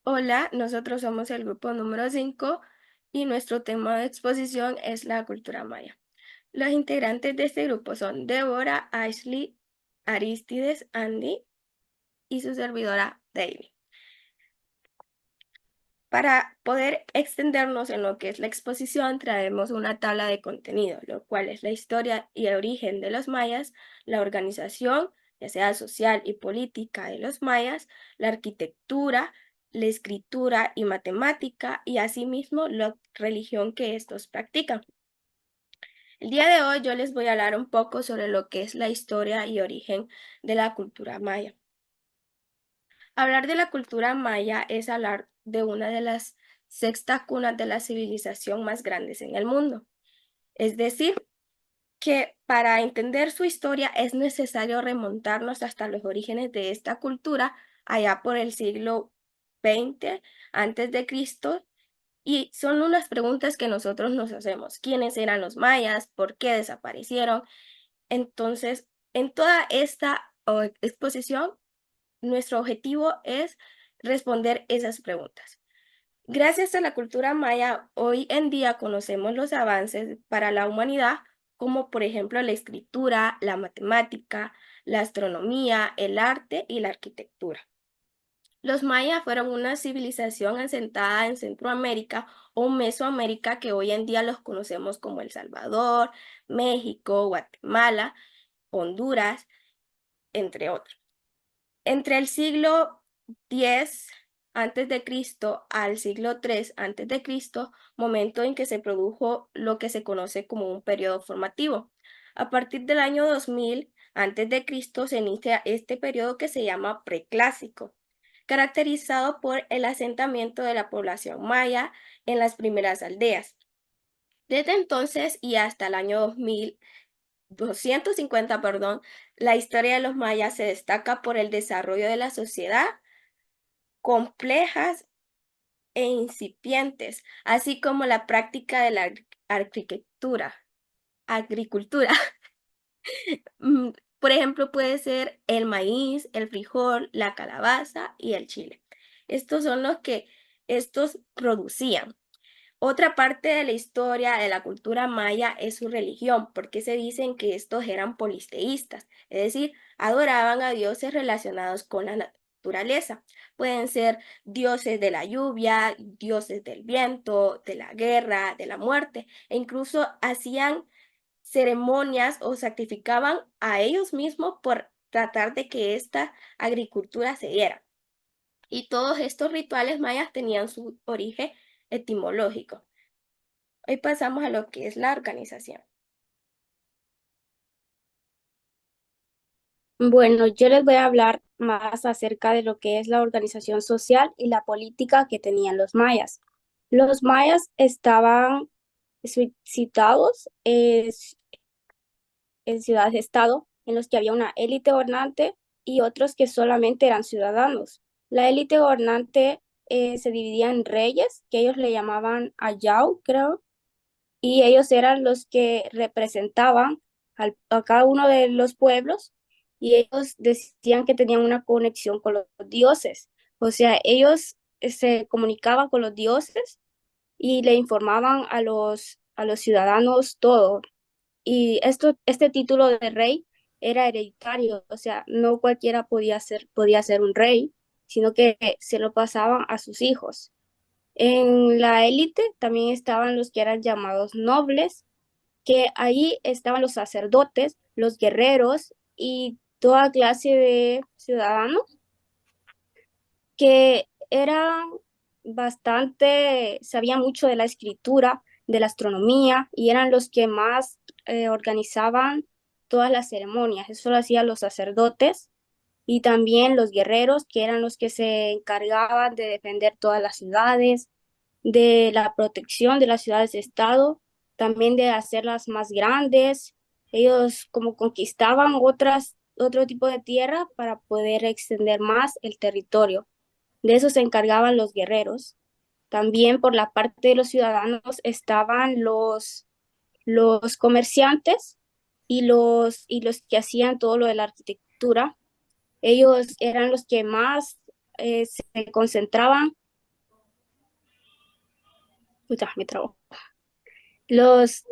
Hola, nosotros somos el grupo número 5 y nuestro tema de exposición es la cultura maya. Los integrantes de este grupo son Débora, Ashley, Aristides, Andy y su servidora Daily. Para poder extendernos en lo que es la exposición, traemos una tabla de contenido, lo cual es la historia y el origen de los mayas, la organización, ya sea social y política de los mayas, la arquitectura, la escritura y matemática, y asimismo la religión que estos practican. El día de hoy yo les voy a hablar un poco sobre lo que es la historia y origen de la cultura maya. Hablar de la cultura maya es hablar de una de las sextas cunas de la civilización más grandes en el mundo. Es decir, que para entender su historia es necesario remontarnos hasta los orígenes de esta cultura allá por el siglo XX antes de Cristo, y son unas preguntas que nosotros nos hacemos. ¿Quiénes eran los mayas? ¿Por qué desaparecieron? Entonces, en toda esta exposición nuestro objetivo es responder esas preguntas. Gracias a la cultura maya, hoy en día conocemos los avances para la humanidad, como por ejemplo la escritura, la matemática, la astronomía, el arte y la arquitectura. Los mayas fueron una civilización asentada en Centroamérica o Mesoamérica, que hoy en día los conocemos como El Salvador, México, Guatemala, Honduras, entre otros. Entre el siglo X antes de Cristo al siglo III antes de Cristo, momento en que se produjo lo que se conoce como un periodo formativo. A partir del año 2000 antes de Cristo se inicia este periodo que se llama preclásico, caracterizado por el asentamiento de la población maya en las primeras aldeas. Desde entonces y hasta el año 250, perdón, la historia de los mayas se destaca por el desarrollo de la sociedad complejas e incipientes, así como la práctica de la agricultura. Mm, Por ejemplo, puede ser el maíz, el frijol, la calabaza y el chile. Estos son los que estos producían. Otra parte de la historia de la cultura maya es su religión, porque se dicen que estos eran polisteístas, es decir, adoraban a dioses relacionados con la naturaleza. Pueden ser dioses de la lluvia, dioses del viento, de la guerra, de la muerte, e incluso hacían ceremonias o sacrificaban a ellos mismos por tratar de que esta agricultura se diera. Y todos estos rituales mayas tenían su origen etimológico. Hoy pasamos a lo que es la organización. Bueno, yo les voy a hablar más acerca de lo que es la organización social y la política que tenían los mayas. Los mayas estaban situados en ciudades-estado en los que había una élite gobernante y otros que solamente eran ciudadanos. La élite gobernante se dividía en reyes, que ellos le llamaban ayau, creo, y ellos eran los que representaban a cada uno de los pueblos y ellos decían que tenían una conexión con los dioses. O sea, ellos se comunicaban con los dioses y le informaban a los ciudadanos todo. Y este título de rey era hereditario, o sea, no cualquiera podía ser un rey, sino que se lo pasaban a sus hijos. En la élite también estaban los que eran llamados nobles, que ahí estaban los sacerdotes, los guerreros y toda clase de ciudadanos que eran bastante, sabían mucho de la escritura, de la astronomía y eran los que más organizaban todas las ceremonias. Eso lo hacían los sacerdotes y también los guerreros, que eran los que se encargaban de defender todas las ciudades, de la protección de las ciudades de estado, también de hacerlas más grandes. Ellos como conquistaban otro tipo de tierra para poder extender más el territorio. De eso se encargaban los guerreros. También por la parte de los ciudadanos estaban los comerciantes y los que hacían todo lo de la arquitectura. Ellos eran los que más se concentraban Puta, me trabo. Los,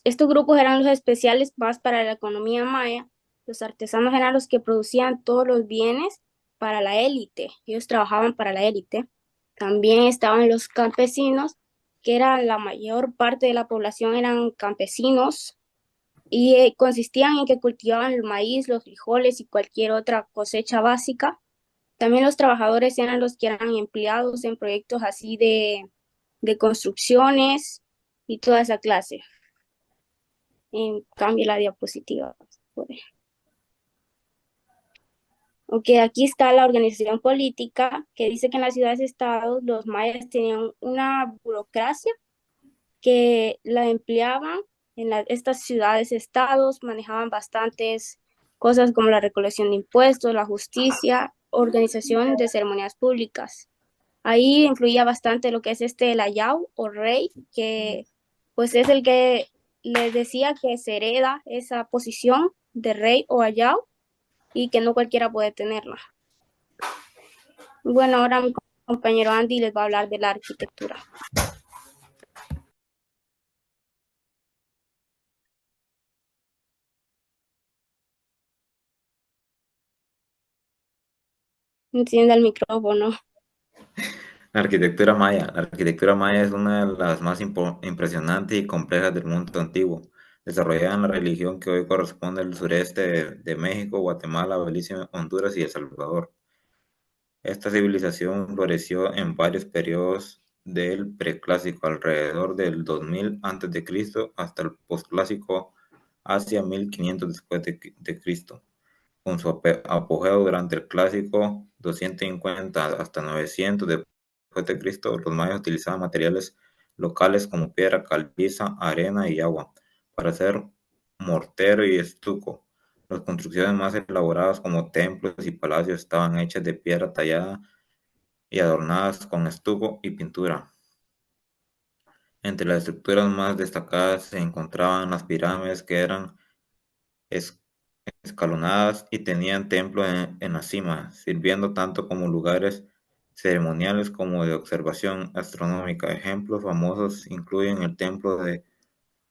estos grupos eran los especiales más para la economía maya. Los artesanos eran los que producían todos los bienes para la élite. Ellos trabajaban para la élite. También estaban los campesinos, que era la mayor parte de la población eran campesinos y consistían en que cultivaban el maíz, los frijoles y cualquier otra cosecha básica. También los trabajadores eran los que eran empleados en proyectos así de construcciones y toda esa clase. En cambio, la diapositiva. Ok, aquí está la organización política que dice que en las ciudades-estados los mayas tenían una burocracia que la empleaban en estas ciudades-estados, manejaban bastantes cosas como la recolección de impuestos, la justicia, organización de ceremonias públicas. Ahí influía bastante lo que es el ayau o rey, que pues es el que les decía que se hereda esa posición de rey o ayau y que no cualquiera puede tenerla. Bueno, ahora mi compañero Andy les va a hablar de la arquitectura. Encienda el micrófono. La arquitectura maya es una de las más impresionantes y complejas del mundo antiguo, desarrollada en la religión que hoy corresponde al sureste de México, Guatemala, Belice, Honduras y El Salvador. Esta civilización floreció en varios periodos del preclásico, alrededor del 2000 a.C., hasta el posclásico hacia 1500 después de Cristo. Con su apogeo durante el clásico 250 hasta 900 después de Cristo, los mayas utilizaban materiales locales como piedra caliza, arena y agua para hacer mortero y estuco. Las construcciones más elaboradas como templos y palacios estaban hechas de piedra tallada y adornadas con estuco y pintura. Entre las estructuras más destacadas se encontraban las pirámides, que eran es- escalonadas y tenían templos en la cima, sirviendo tanto como lugares ceremoniales como de observación astronómica. Ejemplos famosos incluyen el templo de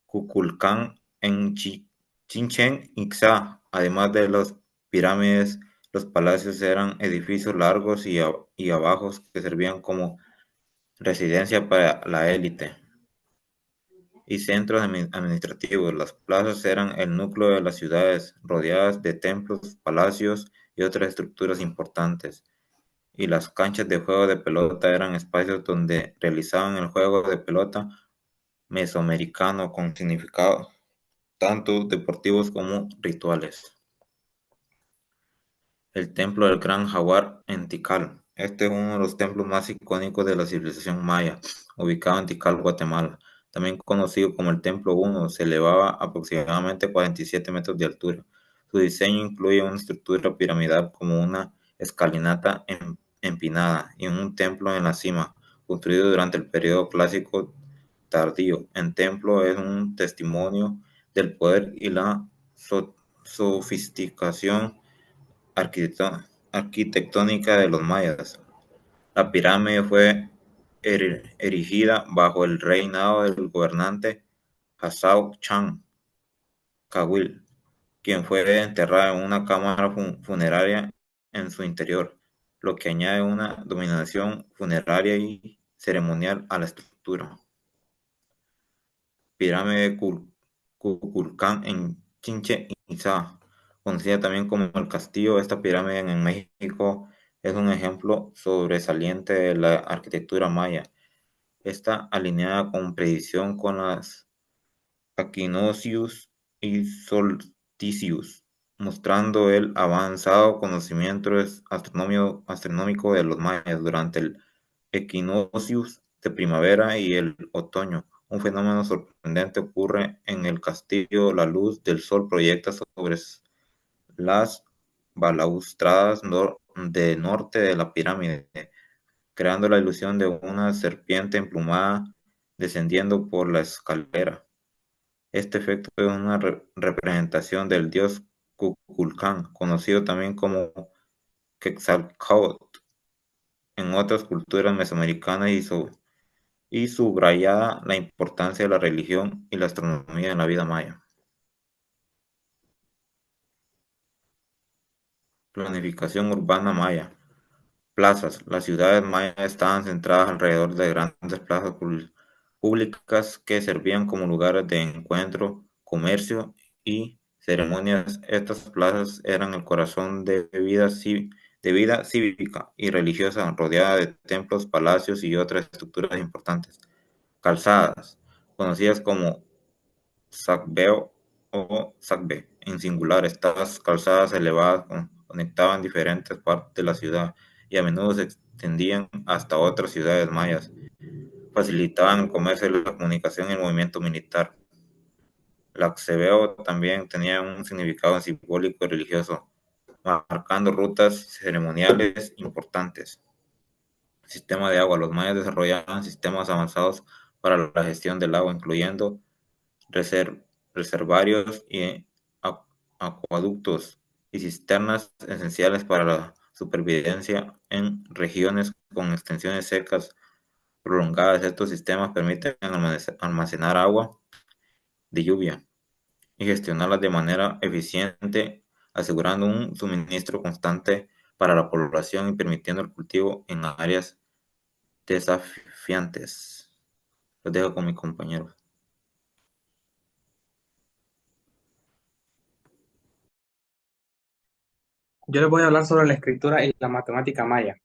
Kukulcán en Chichén Itzá. Además de las pirámides, los palacios eran edificios largos y abajos que servían como residencia para la élite y centros administrativos. Las plazas eran el núcleo de las ciudades, rodeadas de templos, palacios y otras estructuras importantes. Y las canchas de juego de pelota eran espacios donde realizaban el juego de pelota mesoamericano con significados tanto deportivos como rituales. El Templo del Gran Jaguar en Tikal. Este es uno de los templos más icónicos de la civilización maya, ubicado en Tikal, Guatemala. También conocido como el Templo 1, se elevaba aproximadamente 47 metros de altura. Su diseño incluye una estructura piramidal como una escalinata empinada y un templo en la cima, construido durante el periodo clásico tardío. El templo es un testimonio del poder y la sofisticación arquitectónica de los mayas. La pirámide fue erigida bajo el reinado del gobernante Hassao Chan Cahuil, quien fue enterrado en una cámara funeraria en su interior, lo que añade una dominación funeraria y ceremonial a la estructura. Pirámide de Kukulcán en Chinche Itzá, conocida también como el Castillo. Esta pirámide en México es un ejemplo sobresaliente de la arquitectura maya. Está alineada con precisión con las equinoccios y solsticios, mostrando el avanzado conocimiento astronómico de los mayas durante el equinoccios de primavera y el otoño. Un fenómeno sorprendente ocurre en el castillo: la luz del sol proyecta sobre las balaustradas de norte de la pirámide, creando la ilusión de una serpiente emplumada descendiendo por la escalera. Este efecto es una representación del dios Kukulcán, conocido también como Quetzalcóatl en otras culturas mesoamericanas y subrayada la importancia de la religión y la astronomía en la vida maya. Planificación urbana maya. Plazas. Las ciudades mayas estaban centradas alrededor de grandes plazas públicas que servían como lugares de encuentro, comercio y ceremonias. Estas plazas eran el corazón de vida cívica y religiosa, rodeada de templos, palacios y otras estructuras importantes. Calzadas, conocidas como Sagbeo o Sagbe en singular. Estas calzadas elevadas conectaban diferentes partes de la ciudad y a menudo se extendían hasta otras ciudades mayas. Facilitaban el comercio, la comunicación y el movimiento militar. La Axebeo también tenía un significado simbólico y religioso, marcando rutas ceremoniales importantes. Sistema de agua. Los mayas desarrollaban sistemas avanzados para la gestión del agua, incluyendo reservarios y acueductos y cisternas esenciales para la supervivencia en regiones con extensiones secas prolongadas. Estos sistemas permiten almacenar agua de lluvia y gestionarla de manera eficiente, asegurando un suministro constante para la población y permitiendo el cultivo en áreas desafiantes. Los dejo con mi compañero. Yo les voy a hablar sobre la escritura y la matemática maya.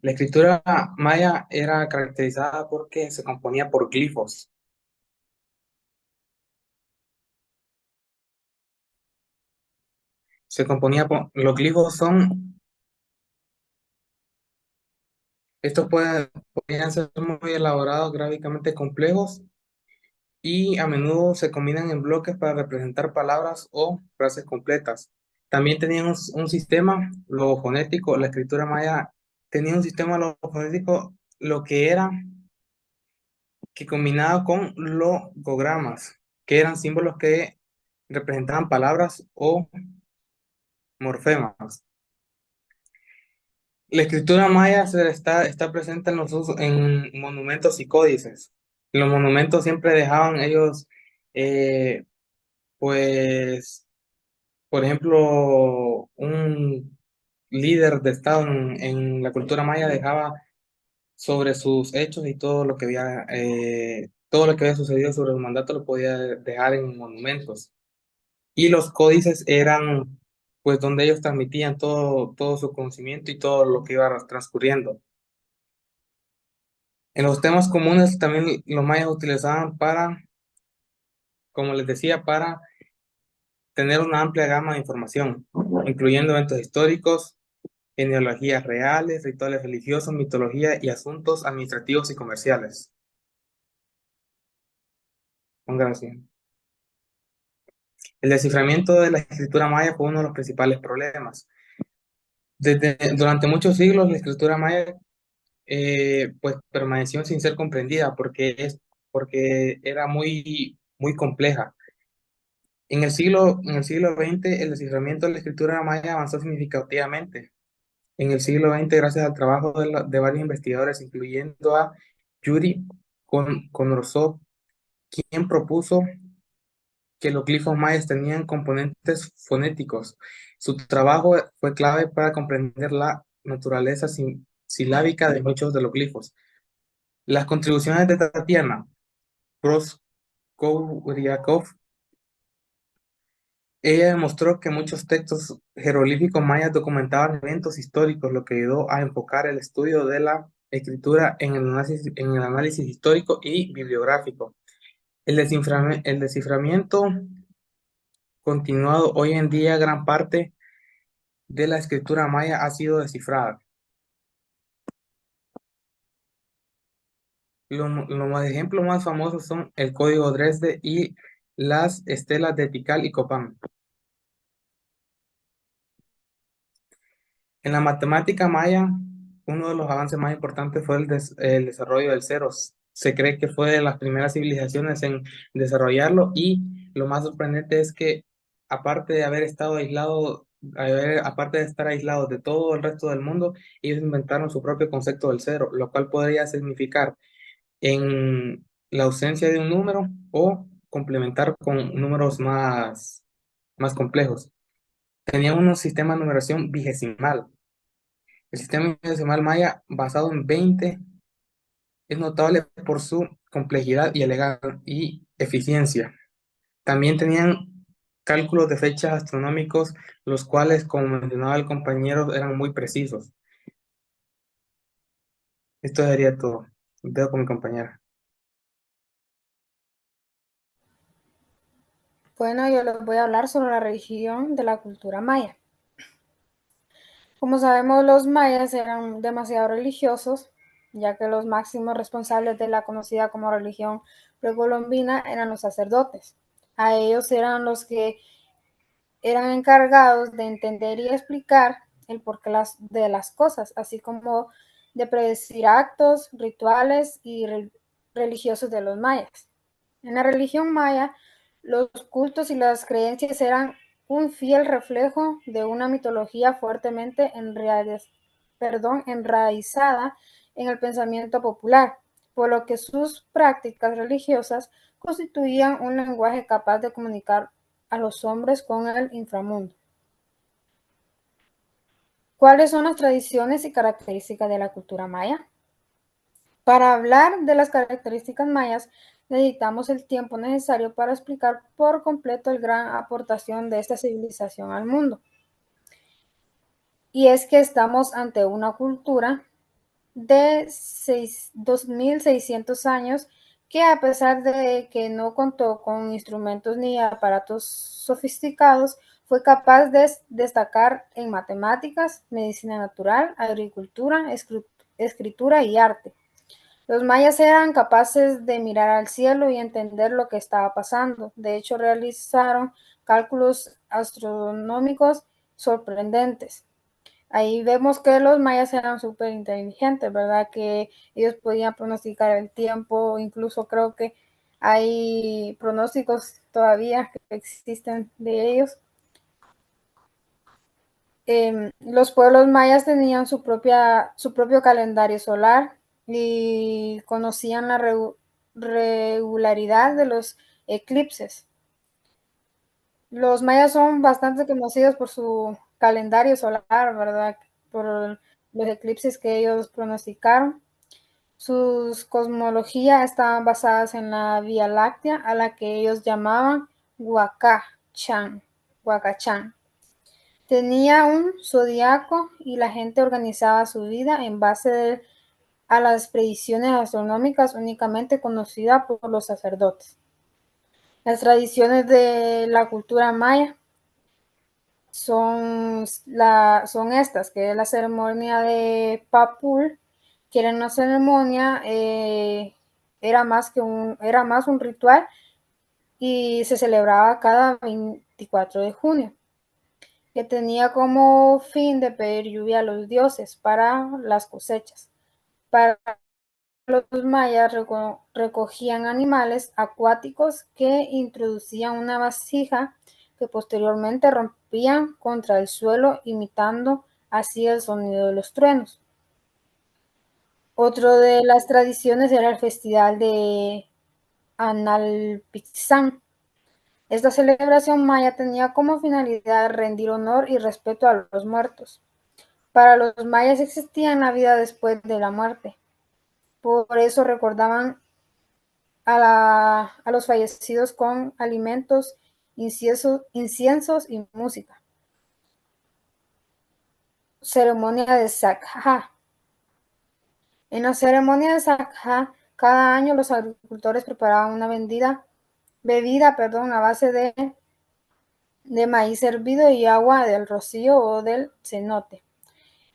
La escritura maya era caracterizada porque se componía por glifos. Los glifos estos podían ser muy elaborados, gráficamente complejos y a menudo se combinan en bloques para representar palabras o frases completas. También tenían un sistema logofonético. La escritura maya tenía un sistema logofonético, lo que era que combinaba con logogramas, que eran símbolos que representaban palabras o morfemas. La escritura maya está presente en monumentos y códices. Los monumentos siempre dejaban ellos, pues, por ejemplo, un líder de Estado en la cultura maya dejaba sobre sus hechos y todo lo que había sucedido sobre el mandato lo podía dejar en monumentos. Y los códices eran, pues, donde ellos transmitían todo su conocimiento y todo lo que iba transcurriendo. En los temas comunes también los mayas utilizaban como les decía, para tener una amplia gama de información, incluyendo eventos históricos, genealogías reales, rituales religiosos, mitología y asuntos administrativos y comerciales. Gracias. El desciframiento de la escritura maya fue uno de los principales problemas. Durante muchos siglos la escritura maya pues permaneció sin ser comprendida porque era muy compleja. En el siglo XX, el desciframiento de la escritura maya avanzó significativamente. En el siglo XX, gracias al trabajo de varios investigadores, incluyendo a Yuri Konrosov, quien propuso que los glifos mayas tenían componentes fonéticos. Su trabajo fue clave para comprender la naturaleza silábica de muchos de los glifos. Las contribuciones de Tatiana Proskouryakov. Ella demostró que muchos textos jeroglíficos mayas documentaban eventos históricos, lo que ayudó a enfocar el estudio de la escritura en el análisis histórico y bibliográfico. El desciframiento continuado. Hoy en día, gran parte de la escritura maya ha sido descifrada. Los ejemplos más famosos son el código Dresde y las estelas de Tikal y Copán. En la matemática maya, uno de los avances más importantes fue el desarrollo del cero. Se cree que fue de las primeras civilizaciones en desarrollarlo, y lo más sorprendente es que, aparte de haber estado aislado aparte de estar aislados de todo el resto del mundo, ellos inventaron su propio concepto del cero, lo cual podría significar en la ausencia de un número o complementar con números más complejos. Tenían un sistema de numeración vigesimal. El sistema vigesimal maya, basado en 20, es notable por su complejidad y eficiencia. También tenían cálculos de fechas astronómicos, los cuales, como mencionaba el compañero, eran muy precisos. Esto sería todo. Veo con mi compañera. Bueno, yo les voy a hablar sobre la religión de la cultura maya. Como sabemos, los mayas eran demasiado religiosos, ya que los máximos responsables de la conocida como religión precolombina eran los sacerdotes. A ellos eran los que eran encargados de entender y explicar el porqué de las cosas, así como de predecir actos, rituales y religiosos de los mayas. En la religión maya, los cultos y las creencias eran un fiel reflejo de una mitología fuertemente enraizada en el pensamiento popular, por lo que sus prácticas religiosas constituían un lenguaje capaz de comunicar a los hombres con el inframundo. ¿Cuáles son las tradiciones y características de la cultura maya? Para hablar de las características mayas, necesitamos el tiempo necesario para explicar por completo la gran aportación de esta civilización al mundo. Y es que estamos ante una cultura de 2600 años que, a pesar de que no contó con instrumentos ni aparatos sofisticados, fue capaz de destacar en matemáticas, medicina natural, agricultura, escritura y arte. Los mayas eran capaces de mirar al cielo y entender lo que estaba pasando. De hecho, realizaron cálculos astronómicos sorprendentes. Ahí vemos que los mayas eran súper inteligentes, ¿verdad? Que ellos podían pronosticar el tiempo, incluso creo que hay pronósticos todavía que existen de ellos. Los pueblos mayas tenían su propio calendario solar y conocían la regularidad de los eclipses. Los mayas son bastante conocidos por su calendario solar, ¿verdad? Por los eclipses que ellos pronosticaron. Sus cosmologías estaban basadas en la Vía Láctea, a la que ellos llamaban Huacachán. Tenía un zodiaco y la gente organizaba su vida en base a las predicciones astronómicas únicamente conocidas por los sacerdotes. Las tradiciones de la cultura maya son estas, que es la ceremonia de Papul, que era una ceremonia, era más un ritual y se celebraba cada 24 de junio, que tenía como fin de pedir lluvia a los dioses para las cosechas. Para los mayas recogían animales acuáticos que introducían una vasija que posteriormente rompían contra el suelo, imitando así el sonido de los truenos. Otro de las tradiciones era el festival de Analpixán. Esta celebración maya tenía como finalidad rendir honor y respeto a los muertos. Para los mayas existía una vida después de la muerte. Por eso recordaban a los fallecidos con alimentos, inciensos y música. Ceremonia de Sakha. En la ceremonia de Sakha, cada año los agricultores preparaban una bebida a base de maíz hervido y agua del rocío o del cenote.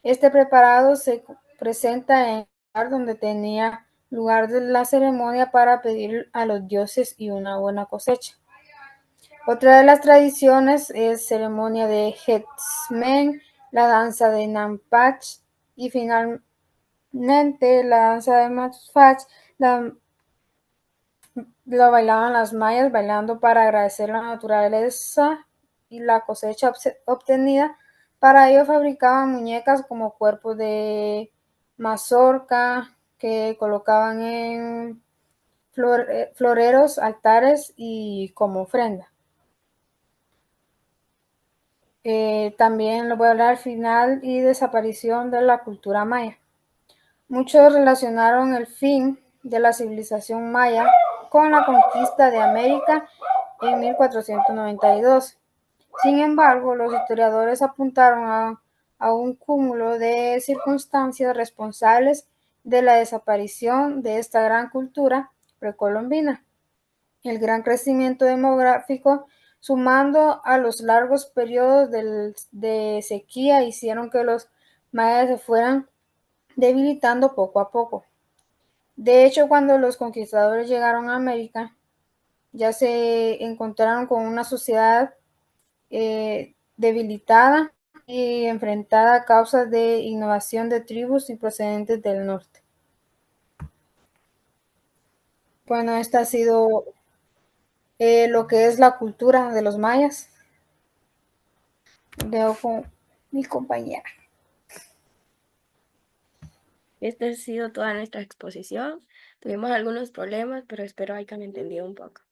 Este preparado se presenta en el lugar donde tenía lugar de la ceremonia para pedir a los dioses y una buena cosecha. Otra de las tradiciones es ceremonia de Hetzmen, la danza de Nampach y finalmente la danza de Matfach la bailaban las mayas, bailando para agradecer la naturaleza y la cosecha obtenida. Para ello fabricaban muñecas como cuerpos de mazorca que colocaban en floreros, altares y como ofrenda. También les voy a hablar al final y desaparición de la cultura maya. Muchos relacionaron el fin de la civilización maya con la conquista de América en 1492. Sin embargo, los historiadores apuntaron a un cúmulo de circunstancias responsables de la desaparición de esta gran cultura precolombina. El gran crecimiento demográfico, sumando a los largos periodos de sequía, hicieron que los mayas se fueran debilitando poco a poco. De hecho, cuando los conquistadores llegaron a América, ya se encontraron con una sociedad debilitada y enfrentada a causas de innovación de tribus y procedentes del norte. Bueno, esta ha sido lo que es la cultura de los mayas. Veo con mi compañera. Esta ha sido toda nuestra exposición. Tuvimos algunos problemas, pero espero hayan entendido un poco.